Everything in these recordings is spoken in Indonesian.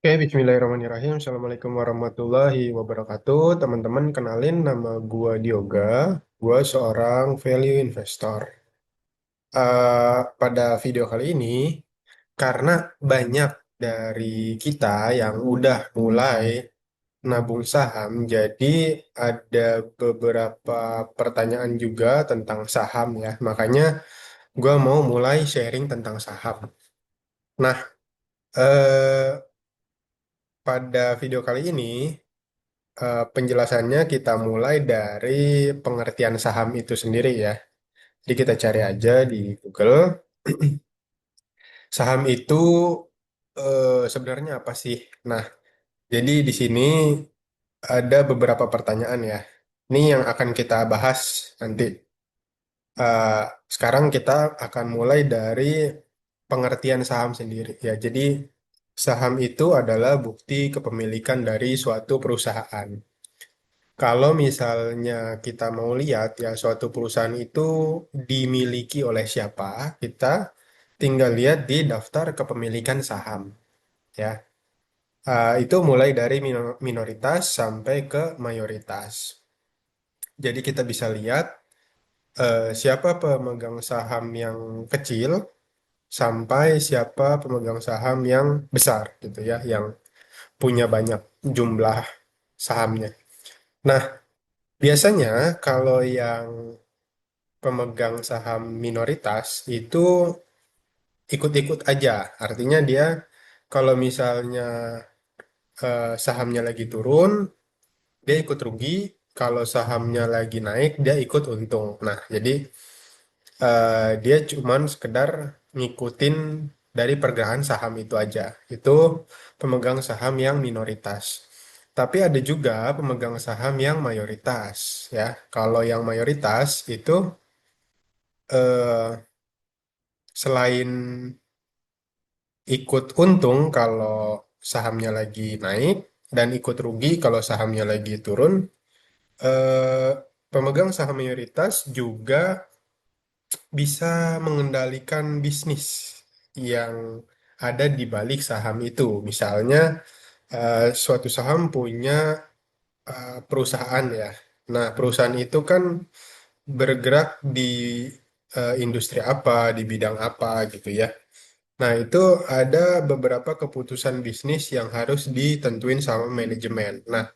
Oke, Bismillahirrahmanirrahim. Assalamualaikum warahmatullahi wabarakatuh. Teman-teman, kenalin nama gua Dioga. Gua seorang value investor. Pada video kali ini, karena banyak dari kita yang udah mulai nabung saham, jadi ada beberapa pertanyaan juga tentang saham ya. Makanya gua mau mulai sharing tentang saham. Nah, pada video kali ini, penjelasannya kita mulai dari pengertian saham itu sendiri ya. Jadi kita cari aja di Google. Saham itu sebenarnya apa sih? Nah, jadi di sini ada beberapa pertanyaan ya. Ini yang akan kita bahas nanti. Eh, Sekarang kita akan mulai dari pengertian saham sendiri ya. Jadi saham itu adalah bukti kepemilikan dari suatu perusahaan. Kalau misalnya kita mau lihat ya suatu perusahaan itu dimiliki oleh siapa, kita tinggal lihat di daftar kepemilikan saham ya. Itu mulai dari minoritas sampai ke mayoritas. Jadi kita bisa lihat siapa pemegang saham yang kecil sampai siapa pemegang saham yang besar gitu ya, yang punya banyak jumlah sahamnya. Nah, biasanya kalau yang pemegang saham minoritas itu ikut-ikut aja. Artinya dia kalau misalnya sahamnya lagi turun, dia ikut rugi. Kalau sahamnya lagi naik, dia ikut untung. Nah, jadi dia cuman sekedar ngikutin dari pergerakan saham itu aja. Itu pemegang saham yang minoritas. Tapi ada juga pemegang saham yang mayoritas, ya. Kalau yang mayoritas itu eh, selain ikut untung kalau sahamnya lagi naik dan ikut rugi kalau sahamnya lagi turun, eh, pemegang saham mayoritas juga bisa mengendalikan bisnis yang ada di balik saham itu. Misalnya, suatu saham punya perusahaan ya. Nah, perusahaan itu kan bergerak di industri apa, di bidang apa gitu ya. Nah, itu ada beberapa keputusan bisnis yang harus ditentuin sama manajemen. Nah,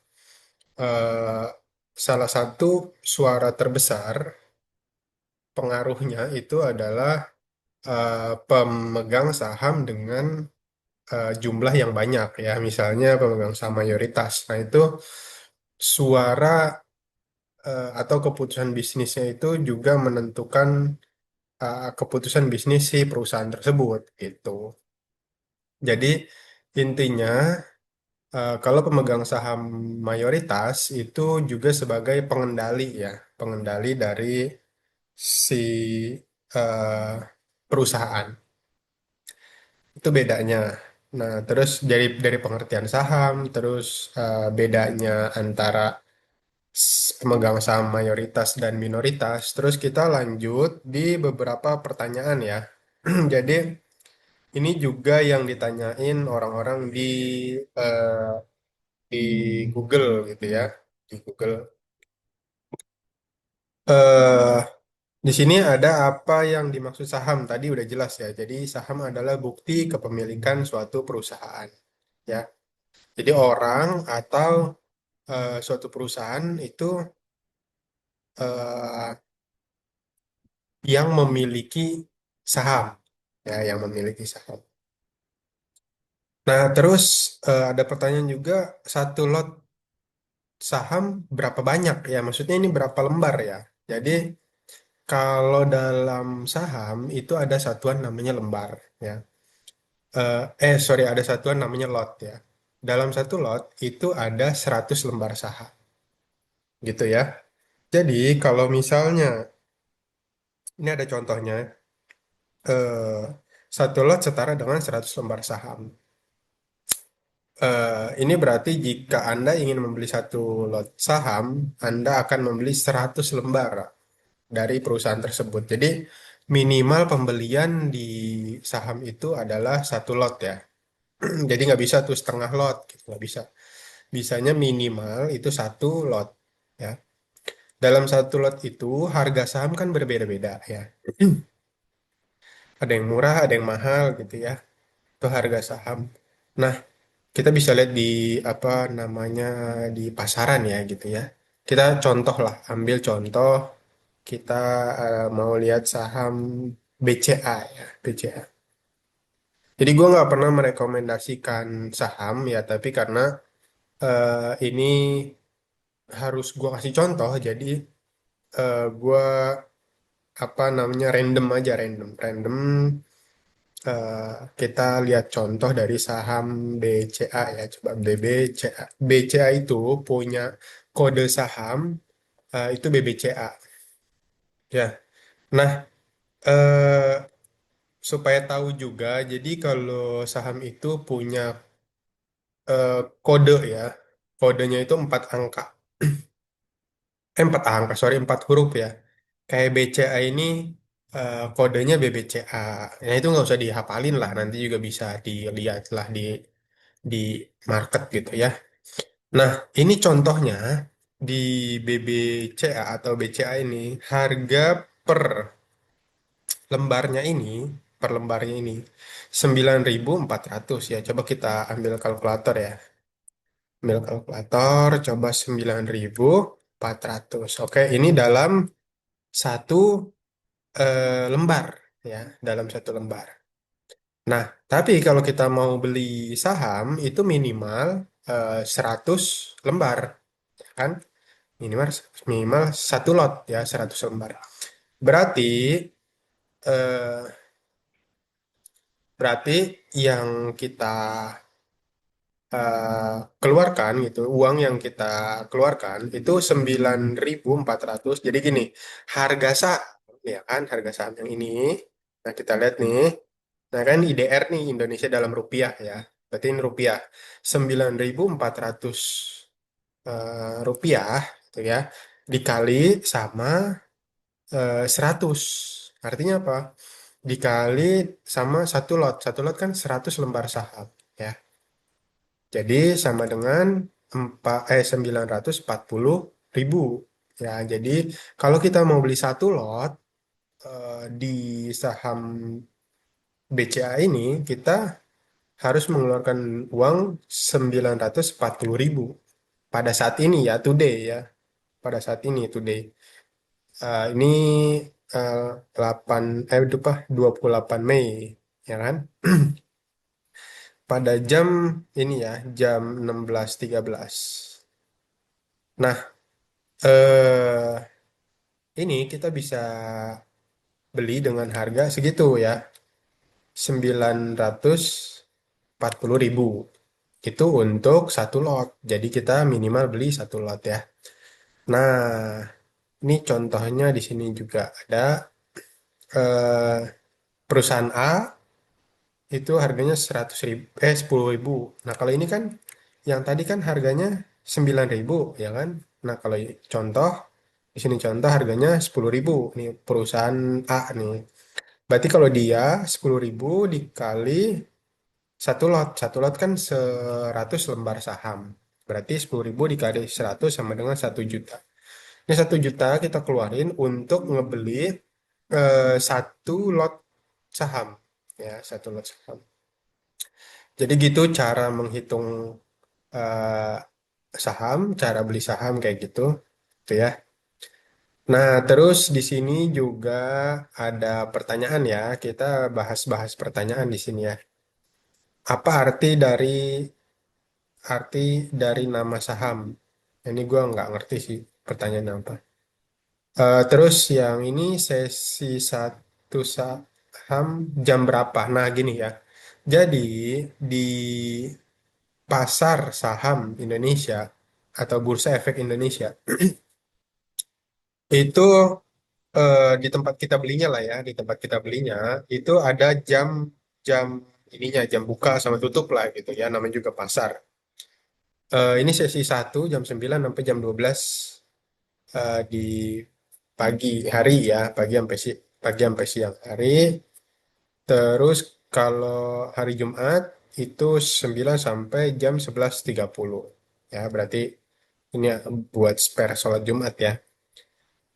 eh, salah satu suara terbesar pengaruhnya itu adalah pemegang saham dengan jumlah yang banyak ya, misalnya pemegang saham mayoritas. Nah, itu suara atau keputusan bisnisnya itu juga menentukan keputusan bisnis si perusahaan tersebut gitu. Jadi intinya kalau pemegang saham mayoritas itu juga sebagai pengendali ya, pengendali dari si eh, perusahaan. Itu bedanya. Nah, terus dari pengertian saham, terus bedanya antara pemegang saham mayoritas dan minoritas. Terus kita lanjut di beberapa pertanyaan ya. Jadi ini juga yang ditanyain orang-orang eh, di Google gitu ya, di Google. eh di sini ada apa yang dimaksud saham tadi udah jelas ya. Jadi saham adalah bukti kepemilikan suatu perusahaan ya. Jadi orang atau suatu perusahaan itu eh, yang memiliki saham ya, yang memiliki saham. Nah, terus ada pertanyaan juga, satu lot saham berapa banyak ya? Maksudnya ini berapa lembar ya? Jadi kalau dalam saham itu ada satuan namanya lembar ya. Sorry, ada satuan namanya lot ya. Dalam satu lot itu ada 100 lembar saham gitu ya. Jadi kalau misalnya ini ada contohnya, eh, satu lot setara dengan 100 lembar saham. Ini berarti jika Anda ingin membeli satu lot saham, Anda akan membeli 100 lembar dari perusahaan tersebut. Jadi minimal pembelian di saham itu adalah satu lot ya. Jadi nggak bisa tuh setengah lot, gitu. Nggak bisa. Bisanya minimal itu satu lot. Ya. Dalam satu lot itu harga saham kan berbeda-beda ya. Ada yang murah, ada yang mahal gitu ya. Itu harga saham. Nah, kita bisa lihat di apa namanya di pasaran ya gitu ya. Kita contoh lah, ambil contoh kita mau lihat saham BCA ya, BCA. Jadi gue nggak pernah merekomendasikan saham ya, tapi karena ini harus gue kasih contoh, jadi gue apa namanya random aja, random, random. Kita lihat contoh dari saham BCA ya, coba BBCA. BCA itu punya kode saham itu BBCA ya. Nah, eh, supaya tahu juga, jadi kalau saham itu punya eh, kode ya, kodenya itu 4 angka. 4 angka, sorry, 4 huruf ya. Kayak BCA ini kodenya BBCA. Nah itu nggak usah dihafalin lah, nanti juga bisa dilihat lah di market gitu ya. Nah ini contohnya di BBCA atau BCA ini harga per lembarnya ini, per lembarnya ini 9.400 ya. Coba kita ambil kalkulator ya. Ambil kalkulator, coba 9.400. Oke, ini dalam satu lembar ya, dalam satu lembar. Nah, tapi kalau kita mau beli saham itu minimal 100 lembar, ya kan? Minimal minimal satu lot ya, 100 lembar. Berarti eh, berarti yang kita keluarkan gitu, uang yang kita keluarkan itu 9.400. Jadi gini, harga saham ya kan, harga saham yang ini. Nah, kita lihat nih. Nah, kan IDR nih Indonesia dalam rupiah ya. Berarti ini rupiah 9.400 rupiah gitu ya. Dikali sama 100. Artinya apa? Dikali sama satu lot. Satu lot kan 100 lembar saham ya. Jadi sama dengan 940.000 ya. Jadi kalau kita mau beli satu lot di saham BCA ini, kita harus mengeluarkan uang 940.000 pada saat ini ya, today ya. Pada saat ini today. Ini eh, 8 itu apa 28 Mei ya kan? Pada jam ini ya, jam 16.13. Nah, ini kita bisa beli dengan harga segitu ya, 940.000. Itu untuk satu lot. Jadi kita minimal beli satu lot ya. Nah, ini contohnya di sini juga ada eh, perusahaan A itu harganya 100.000, 10.000. Nah, kalau ini kan yang tadi kan harganya 9.000 ya kan. Nah, kalau contoh di sini contoh harganya 10.000 nih perusahaan A nih. Berarti kalau dia 10.000 dikali satu lot kan 100 lembar saham. Berarti 10.000 dikali 100 sama dengan 1 juta. Ini 1 juta kita keluarin untuk ngebeli satu lot saham. Ya, satu lot saham. Jadi gitu cara menghitung eh, saham, cara beli saham kayak gitu. Gitu ya. Nah, terus di sini juga ada pertanyaan ya. Kita bahas-bahas pertanyaan di sini ya. Apa arti dari nama saham? Ini gua nggak ngerti sih pertanyaan apa. Terus yang ini sesi satu saham jam berapa? Nah gini ya. Jadi di pasar saham Indonesia atau Bursa Efek Indonesia itu di tempat kita belinya lah ya, di tempat kita belinya itu ada jam ininya, jam buka sama tutup lah gitu ya, namanya juga pasar. Ini sesi satu jam 9 sampai jam 12 di pagi hari ya, pagi sampai siang hari. Terus kalau hari Jumat itu 9 sampai jam 11.30. Ya, berarti ini buat spare sholat Jumat ya.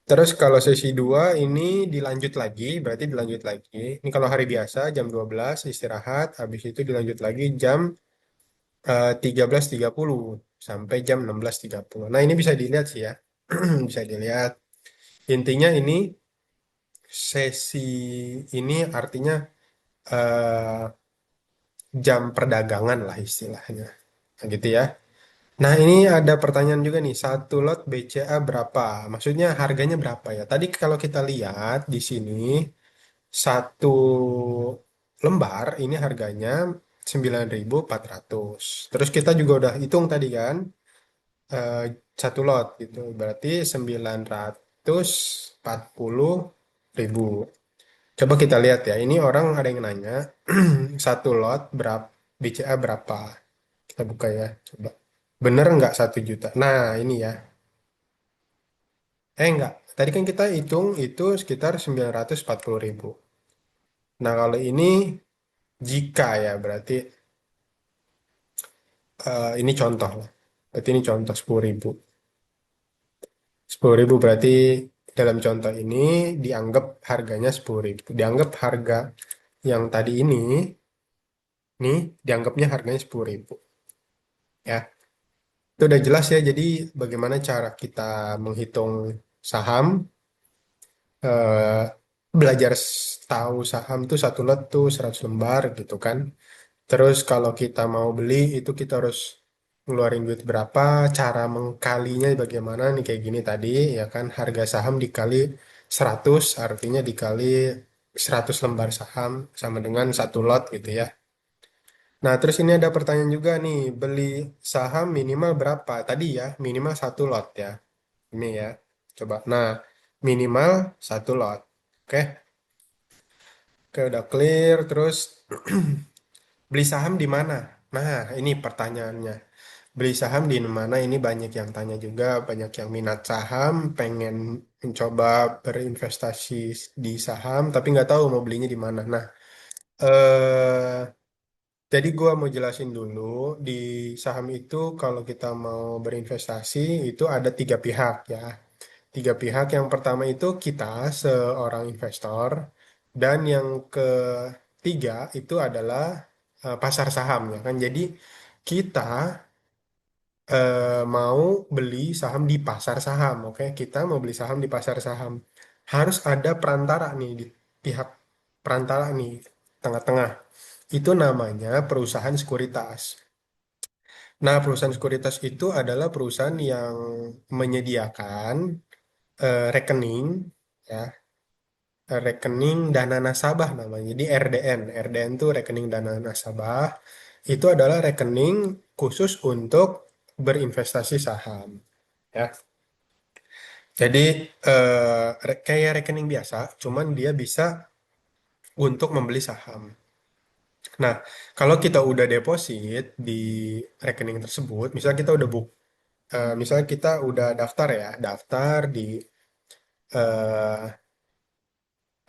Terus kalau sesi 2 ini dilanjut lagi, berarti dilanjut lagi. Ini kalau hari biasa jam 12 istirahat, habis itu dilanjut lagi jam 13.30 sampai jam 16.30. Nah, ini bisa dilihat sih ya. Bisa dilihat. Intinya ini sesi ini artinya eh, jam perdagangan lah istilahnya. Nah, gitu ya. Nah, ini ada pertanyaan juga nih. Satu lot BCA berapa? Maksudnya harganya berapa ya? Tadi kalau kita lihat di sini satu lembar ini harganya 9.400. Terus kita juga udah hitung tadi kan eh, satu lot gitu. Berarti 940.000. Coba kita lihat ya. Ini orang ada yang nanya satu lot berapa BCA berapa? Kita buka ya. Coba. Bener nggak 1 juta? Nah, ini ya. Enggak. Tadi kan kita hitung itu sekitar 940.000. Nah, kalau ini jika ya, berarti ini contoh lah. Berarti ini contoh 10.000. 10.000 berarti dalam contoh ini dianggap harganya 10.000. Dianggap harga yang tadi ini, nih dianggapnya harganya 10.000. Ya, itu udah jelas ya. Jadi bagaimana cara kita menghitung saham, eh, belajar tahu saham tuh satu lot tuh 100 lembar gitu kan. Terus kalau kita mau beli itu kita harus ngeluarin duit berapa, cara mengkalinya bagaimana nih kayak gini tadi ya kan harga saham dikali 100 artinya dikali 100 lembar saham sama dengan satu lot gitu ya. Nah, terus ini ada pertanyaan juga nih, beli saham minimal berapa? Tadi ya, minimal satu lot ya. Ini ya, coba. Nah, minimal satu lot. Oke, oke udah clear. Terus beli saham di mana? Nah, ini pertanyaannya. Beli saham di mana? Ini banyak yang tanya juga, banyak yang minat saham, pengen mencoba berinvestasi di saham, tapi nggak tahu mau belinya di mana. Nah, eh, jadi gua mau jelasin dulu di saham itu kalau kita mau berinvestasi itu ada 3 pihak ya. 3 pihak. Yang pertama itu kita seorang investor dan yang ketiga itu adalah pasar saham ya kan. Jadi kita mau beli saham di pasar saham, oke? Kita mau beli saham di pasar saham. Harus ada perantara nih di pihak perantara nih tengah-tengah. Itu namanya perusahaan sekuritas. Nah, perusahaan sekuritas itu adalah perusahaan yang menyediakan rekening, ya, rekening dana nasabah namanya. Jadi RDN, RDN itu rekening dana nasabah. Itu adalah rekening khusus untuk berinvestasi saham. Ya, jadi kayak rekening biasa, cuman dia bisa untuk membeli saham. Nah, kalau kita udah deposit di rekening tersebut, misalnya kita udah misalnya kita udah daftar ya, daftar di eh,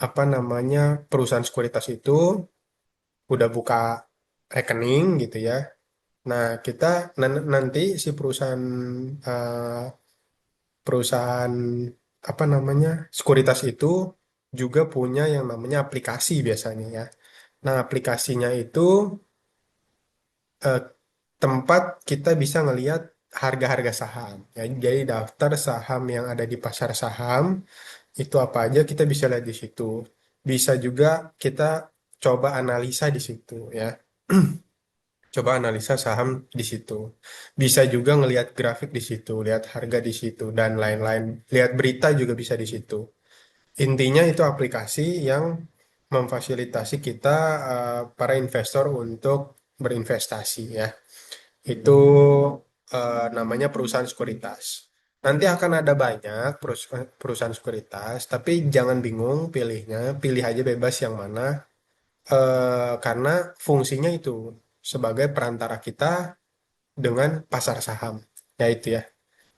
apa namanya perusahaan sekuritas itu, udah buka rekening gitu ya. Nah, kita nanti si eh, perusahaan apa namanya sekuritas itu juga punya yang namanya aplikasi biasanya ya. Nah, aplikasinya itu eh, tempat kita bisa ngelihat harga-harga saham. Ya, jadi daftar saham yang ada di pasar saham itu apa aja kita bisa lihat di situ. Bisa juga kita coba analisa di situ ya. Coba analisa saham di situ. Bisa juga ngelihat grafik di situ, lihat harga di situ dan lain-lain. Lihat berita juga bisa di situ. Intinya itu aplikasi yang memfasilitasi kita para investor untuk berinvestasi ya. Itu namanya perusahaan sekuritas. Nanti akan ada banyak perusahaan sekuritas, tapi jangan bingung pilihnya, pilih aja bebas yang mana, karena fungsinya itu sebagai perantara kita dengan pasar saham, yaitu ya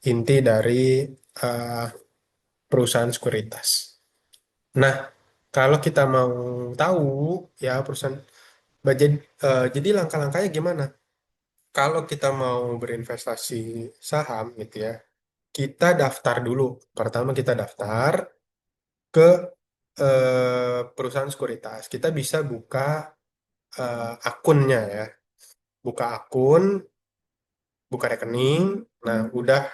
inti dari eh, perusahaan sekuritas. Nah, kalau kita mau tahu ya perusahaan Jadi langkah-langkahnya gimana? Kalau kita mau berinvestasi saham gitu ya, kita daftar dulu. Pertama kita daftar ke perusahaan sekuritas. Kita bisa buka akunnya ya. Buka akun, buka rekening. Nah, udah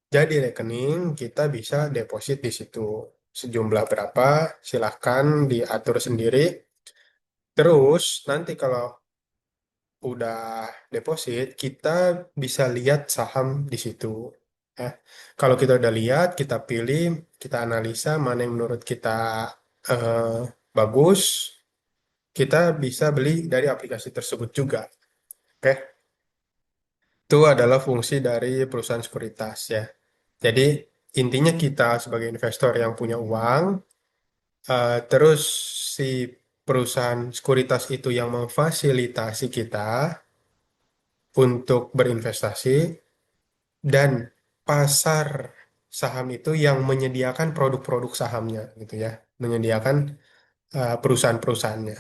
jadi rekening, kita bisa deposit di situ. Sejumlah berapa, silahkan diatur sendiri. Terus nanti kalau udah deposit, kita bisa lihat saham di situ. Ya. Kalau kita udah lihat, kita pilih, kita analisa mana yang menurut kita eh, bagus, kita bisa beli dari aplikasi tersebut juga. Oke, itu adalah fungsi dari perusahaan sekuritas ya. Jadi intinya kita sebagai investor yang punya uang, terus si perusahaan sekuritas itu yang memfasilitasi kita untuk berinvestasi, dan pasar saham itu yang menyediakan produk-produk sahamnya gitu ya, menyediakan perusahaan-perusahaannya.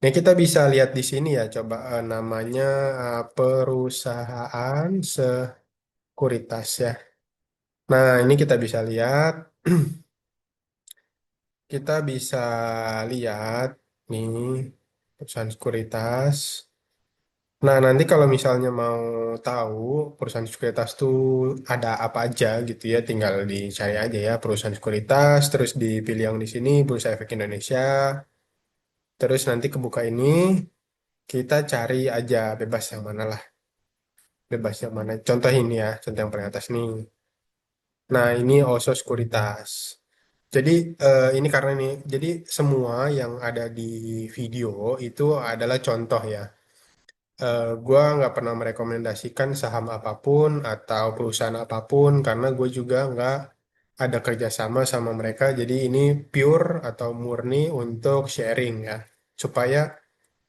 Nah, kita bisa lihat di sini ya, coba namanya perusahaan sekuritas ya. Nah, ini kita bisa lihat, kita bisa lihat nih perusahaan sekuritas. Nah, nanti kalau misalnya mau tahu perusahaan sekuritas tuh ada apa aja gitu ya, tinggal dicari aja ya perusahaan sekuritas, terus dipilih yang di sini Bursa Efek Indonesia, terus nanti kebuka ini kita cari aja bebas yang mana lah, bebas yang mana. Contoh ini ya, contoh yang paling atas nih. Nah, ini Oso Sekuritas. Jadi ini karena ini, jadi semua yang ada di video itu adalah contoh ya. Gua nggak pernah merekomendasikan saham apapun atau perusahaan apapun karena gue juga nggak ada kerjasama sama mereka. Jadi ini pure atau murni untuk sharing ya, supaya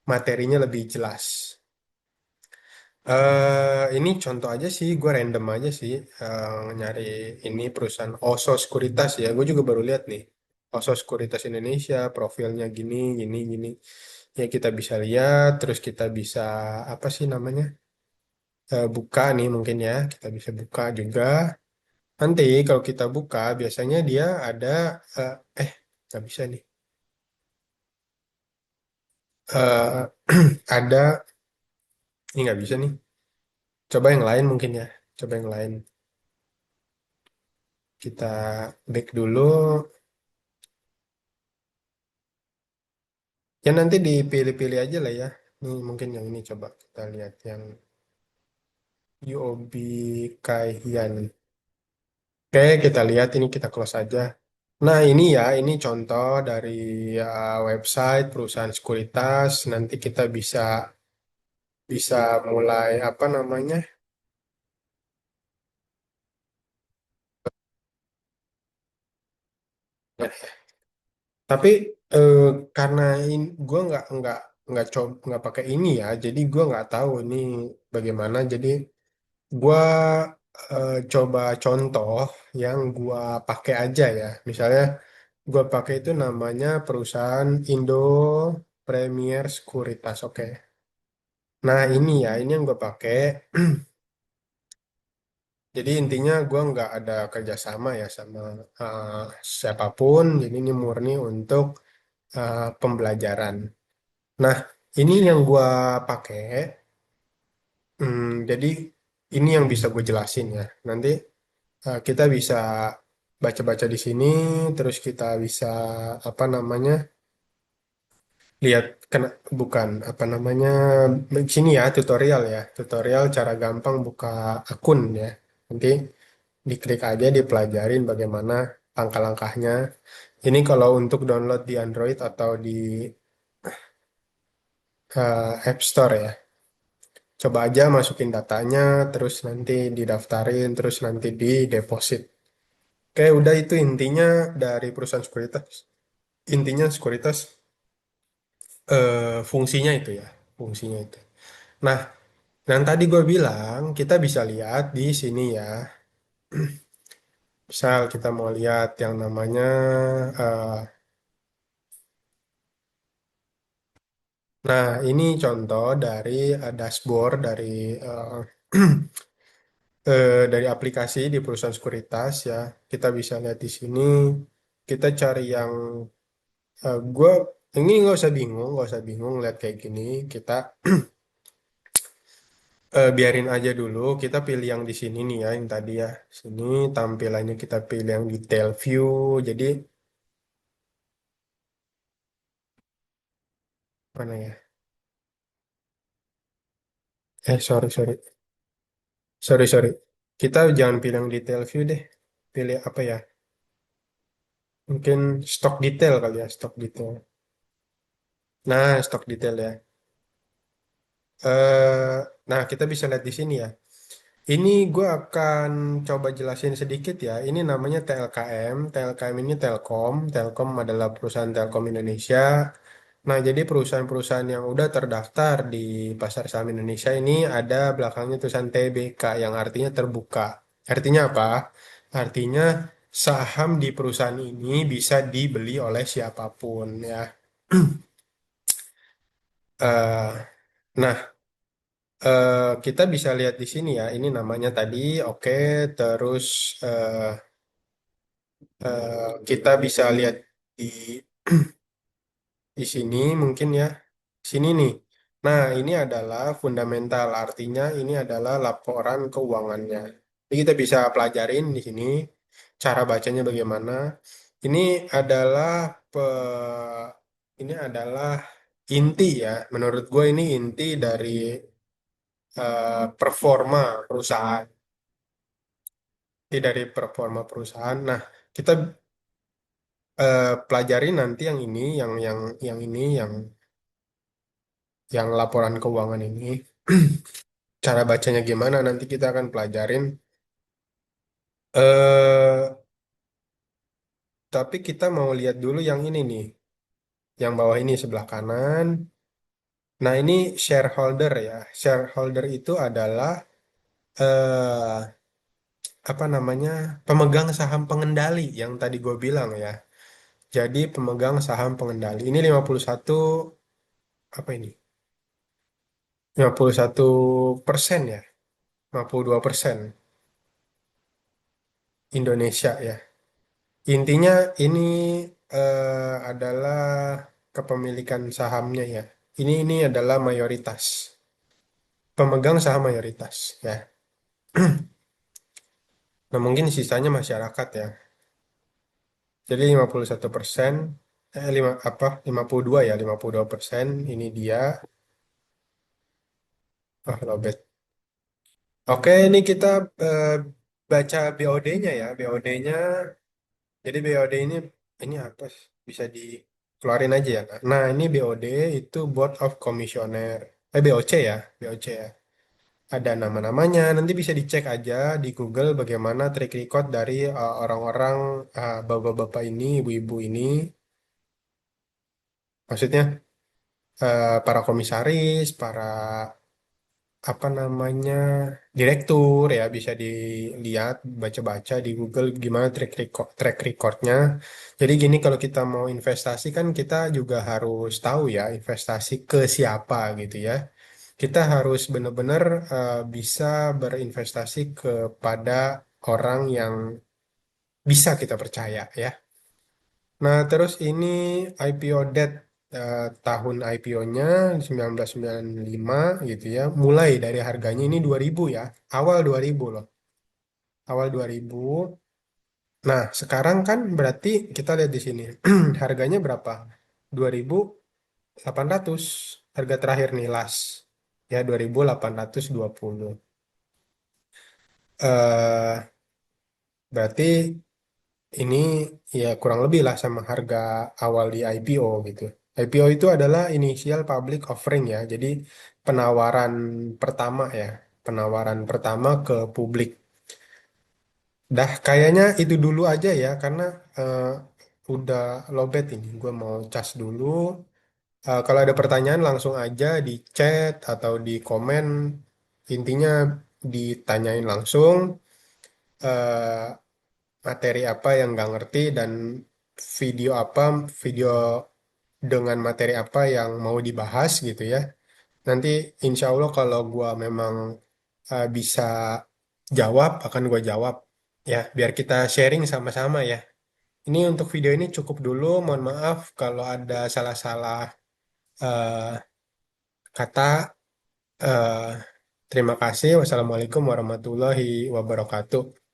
materinya lebih jelas. Ini contoh aja sih, gue random aja sih nyari ini perusahaan Oso Sekuritas ya. Gue juga baru lihat nih, Oso Sekuritas Indonesia, profilnya gini, gini, gini. Ya kita bisa lihat, terus kita bisa apa sih namanya? Buka nih mungkin ya, kita bisa buka juga. Nanti kalau kita buka, biasanya dia ada, eh, eh nggak bisa nih. Eh ada, ini nggak bisa nih. Coba yang lain mungkin ya, coba yang lain. Kita back dulu. Ya nanti dipilih-pilih aja lah ya. Nih mungkin yang ini coba kita lihat yang UOB Kaihian. Oke, kita lihat ini kita close aja. Nah, ini ya, ini contoh dari website perusahaan sekuritas. Nanti kita bisa bisa mulai apa namanya? Ya, tapi eh, karena gue nggak coba nggak pakai ini ya, jadi gue nggak tahu ini bagaimana. Jadi gue coba contoh yang gue pakai aja ya. Misalnya gue pakai itu namanya perusahaan Indo Premier Sekuritas. Oke. Nah ini ya, ini yang gue pakai. Jadi intinya gue nggak ada kerjasama ya sama eh, siapapun. Jadi ini murni untuk pembelajaran. Nah, ini yang gue pakai. Jadi ini yang bisa gue jelasin ya. Nanti kita bisa baca-baca di sini, terus kita bisa apa namanya lihat kena bukan apa namanya di sini ya tutorial ya, tutorial cara gampang buka akun ya. Nanti diklik aja, dipelajarin bagaimana langkah-langkahnya. Ini kalau untuk download di Android atau di App Store ya. Coba aja masukin datanya, terus nanti didaftarin, terus nanti di deposit. Oke, udah itu intinya dari perusahaan sekuritas. Intinya sekuritas fungsinya itu ya, fungsinya itu. Nah, yang tadi gue bilang kita bisa lihat di sini ya. Misal kita mau lihat yang namanya eh, Nah, ini contoh dari dashboard eh, dari aplikasi di perusahaan sekuritas ya. Kita bisa lihat di sini. Kita cari yang gue ini nggak usah bingung lihat kayak gini. Kita biarin aja dulu. Kita pilih yang di sini nih ya, yang tadi ya. Sini tampilannya kita pilih yang detail view. Jadi mana ya? Sorry. Kita jangan pilih yang detail view deh. Pilih apa ya? Mungkin stock detail kali ya, stock detail. Nah, stock detail ya. Nah, kita bisa lihat di sini ya. Ini gue akan coba jelasin sedikit ya. Ini namanya TLKM. TLKM ini Telkom. Telkom adalah perusahaan Telkom Indonesia. Nah, jadi perusahaan-perusahaan yang udah terdaftar di Pasar Saham Indonesia ini ada belakangnya tulisan TBK yang artinya terbuka. Artinya apa? Artinya saham di perusahaan ini bisa dibeli oleh siapapun ya. Eh, nah, kita bisa lihat di sini ya. Ini namanya tadi, oke. Terus kita bisa lihat di di sini mungkin ya. Sini nih. Nah, ini adalah fundamental. Artinya ini adalah laporan keuangannya. Jadi kita bisa pelajarin di sini cara bacanya bagaimana. Ini adalah ini adalah inti ya. Menurut gue ini inti dari performa perusahaan. Inti dari performa perusahaan. Nah, kita pelajari nanti yang ini, yang ini, yang laporan keuangan ini. Cara bacanya gimana nanti kita akan pelajarin. eh tapi kita mau lihat dulu yang ini nih, yang bawah ini sebelah kanan. Nah, ini shareholder ya. Shareholder itu adalah eh apa namanya? Pemegang saham pengendali yang tadi gue bilang ya. Jadi pemegang saham pengendali. Ini 51 apa ini? 51% ya. 52% Indonesia ya. Intinya ini adalah kepemilikan sahamnya ya. Ini adalah mayoritas, pemegang saham mayoritas ya. Nah, mungkin sisanya masyarakat ya. Jadi 51%, 52 ya, 52% ini dia. Ah, lowbat. Oke, ini kita eh, baca BOD-nya ya. BOD-nya, jadi BOD ini apa sih? Bisa dikeluarin aja ya. Nah, ini BOD itu Board of Commissioner. BOC ya, BOC ya. Ada nama-namanya, nanti bisa dicek aja di Google bagaimana track record dari orang-orang bapak-bapak ini, ibu-ibu ini. Maksudnya para komisaris, para apa namanya direktur ya bisa dilihat baca-baca di Google gimana track recordnya. Jadi gini kalau kita mau investasi kan kita juga harus tahu ya investasi ke siapa gitu ya. Kita harus benar-benar bisa berinvestasi kepada orang yang bisa kita percaya ya. Nah, terus ini IPO date tahun IPO-nya 1995 gitu ya. Mulai dari harganya ini 2000 ya. Awal 2000 loh. Awal 2000. Nah, sekarang kan berarti kita lihat di sini. Harganya berapa? 2800. Harga terakhir nih last. Ya, 2820. Eh berarti ini ya kurang lebih lah sama harga awal di IPO gitu. IPO itu adalah initial public offering ya. Jadi penawaran pertama ya. Penawaran pertama ke publik. Dah kayaknya itu dulu aja ya karena eh, udah lowbat ini. Gue mau cas dulu. Kalau ada pertanyaan langsung aja di chat atau di komen. Intinya ditanyain langsung. eh, Materi apa yang nggak ngerti dan video apa video dengan materi apa yang mau dibahas gitu ya. Nanti insya Allah kalau gua memang bisa jawab, akan gua jawab ya, biar kita sharing sama-sama ya. Ini untuk video ini cukup dulu. Mohon maaf kalau ada salah-salah eh, kata. Eh, Terima kasih. Wassalamualaikum warahmatullahi wabarakatuh.